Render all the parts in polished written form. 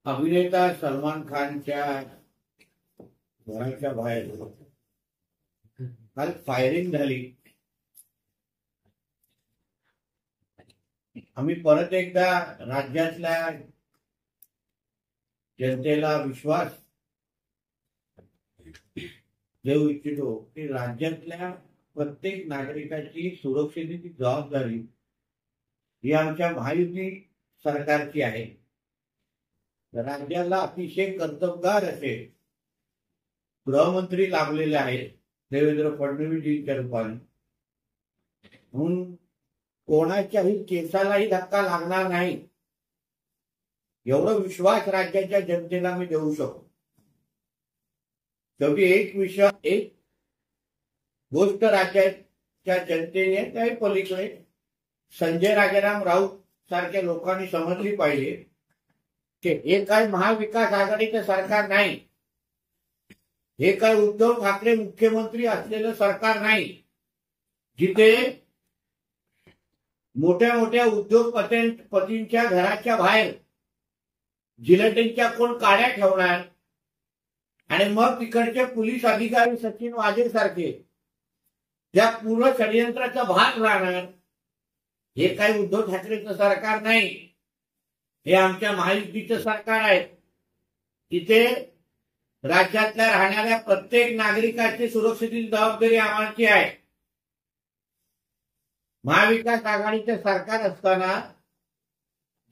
अभिनेता सलमान खानच्या घराच्या बाहेर काल फायरिंग झाली। आम्ही परत एकदा राज्यातल्या जनतेला विश्वास देऊ इच्छितो की राज्यातल्या प्रत्येक नागरिकाची सुरक्षेची जबाबदारी ही आमच्या महायुती सरकारची आहे। राज्याला अतिशय कर्तबगार असे गृहमंत्री लाभलेले आहेत देवेंद्र फडणवीसजींच्या रूपाने, म्हणून कोणाच्याही केसालाही धक्का लागणार नाही एवढा विश्वास राज्याच्या जनतेला मी देऊ शकतो। शेवटी एक गोष्ट राज्याच्या जनतेने त्याही पलीकडे संजय राजाराम राऊत सारख्या लोकांनी समजली पाहिजे की हे काय महाविकास आघाडीचं सरकार नाही, हे काय उद्धव ठाकरे मुख्यमंत्री असलेलं सरकार नाही, जिथे मोठ्या मोठ्या उद्योगपतींच्या घराच्या बाहेर जिलेटिनच्या कोण काड्या ठेवणार आणि मग तिकडचे पोलीस अधिकारी सचिन वाझे सारखे त्या पूर्ण षडयंत्राचा भाग राहणार। हे काही उद्धव ठाकरेचं सरकार नाही, हे आमच्या महायुतीचं सरकार आहे। तिथे राज्यातल्या राहणाऱ्या प्रत्येक नागरिकाची सुरक्षेची जबाबदारी आम्हाची आहे। महाविकास आघाडीचं सरकार असताना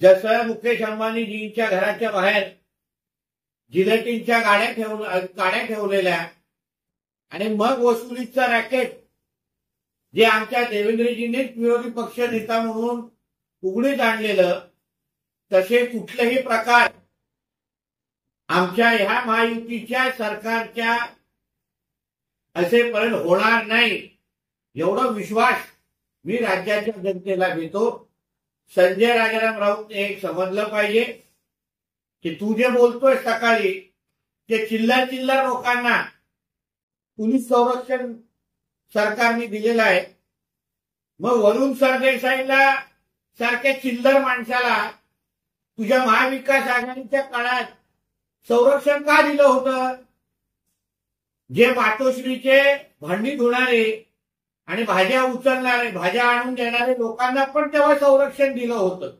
जसं मुकेश अंबानीजींच्या घराच्या बाहेर जिलेटिनच्या काड्या ठेवलेल्या आणि मग वसुलीचा रॅकेट जे आमच्या देवेंद्रजींनीच विरोधी पक्ष नेता म्हणून उघडीत आणलेलं, तसे कुठलेही प्रकार आमच्या ह्या महायुतीच्या सरकारच्या असेपर्यंत होणार नाही एवढा विश्वास मी राज्याच्या जनतेला देतो। संजय राजाराम राऊत एक समजलं पाहिजे की तू जे बोलतोय सकाळी ते चिल्लर लोकांना पोलीस संरक्षण सरकारने दिलेलं आहे, मग वरुण सरदेसाईला सारख्या चिल्लर माणसाला तुझ्या महाविकास आघाडीच्या काळात संरक्षण का दिलं होतं? जे मातोश्रीचे भांडी धुणारे आणि भाज्या उचलणारे, भाज्या आणून देणारे लोकांना पण तेव्हा संरक्षण दिलं होतं।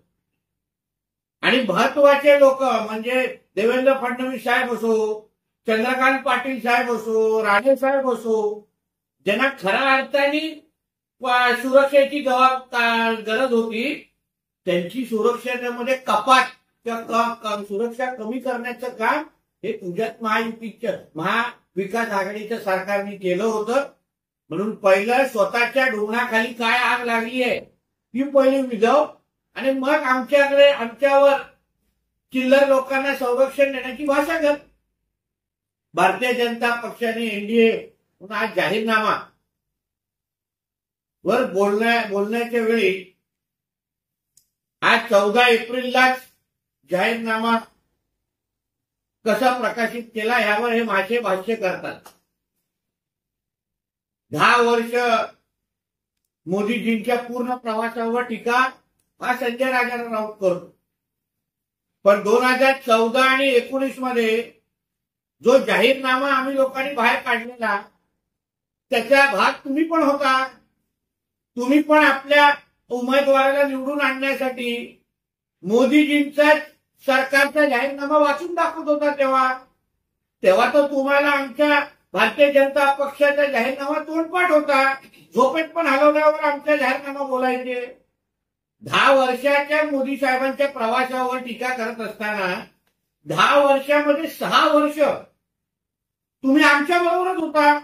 आणि महत्वाचे लोक म्हणजे देवेंद्र फडणवीस साहेब असो, चंद्रकांत पाटील साहेब असो, राणे साहेब असो, ज्यांना खऱ्या अर्थाने सुरक्षेची गरज होती, त्यांची सुरक्षेमध्ये कपात किंवा सुरक्षा कमी करण्याचं काम हे तुझ्यात महाविकास आघाडीच्या सरकारने केलं होतं। म्हणून पहिलं स्वतःच्या ढोंगणाखाली काय आग लागली आहे ती पहिली विझव आणि मग आमच्यावर चिल्लर लोकांना संरक्षण देण्याची भाषा कर। भारतीय जनता पक्षाने एनडीए आज जाहीरनामा वर बोलण्याच्या वेळी आज 14 एप्रिललाच जाहीरनामा कसा प्रकाशित केला यावर हे माझे भाष्य करतात। 10 वर्ष मोदीजींच्या पूर्ण प्रवासावर टीका हा संजय राजाराम राऊत करतो, पण 2014 आणि 19 मध्ये जो जाहीरनामा आम्ही लोकांनी बाहेर काढलेला त्याचा भाग तुम्ही पण होता। तुम्ही पण आपल्या उमेदवाराला निवडून आणण्यासाठी मोदीजींचा सरकारचा जाहीरनामा वाचून दाखवत होता। तेव्हा तर तुम्हाला आमच्या भारतीय जनता पक्षाचा जाहीरनामा तोंडपाठ होता। झोपेत पण हलवल्यावर आमचा जाहीरनामा बोलायचे। 10 वर्षाच्या मोदी साहेबांच्या प्रवासावर टीका करत असताना 10 वर्षामध्ये 6 वर्ष तुम्ही आमच्या बरोबरच होता।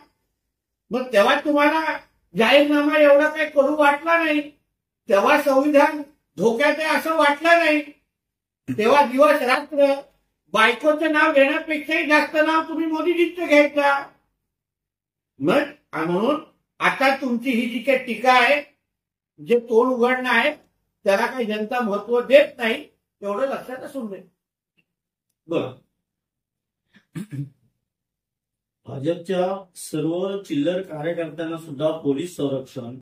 मग तेव्हा तुम्हाला जाहीरनामा एवढा काही कडू वाटला नाही, तेव्हा संविधान धोक्यात आहे असं वाटलं नाही, तेव्हा दिवस रात्र बायकोचं नाव घेण्यापेक्षाही जास्त नाव तुम्ही मोदीजींचं घ्यायचा। मग म्हणून आता तुमची ही जी काही टीका आहे, जे तोंड उघडणं आहे, त्याला काही जनता महत्व देत नाही एवढं लक्षात असून दे। बरं, भाजपच्या सर्व चिल्लर कार्यकर्त्यांना सुद्धा पोलीस संरक्षण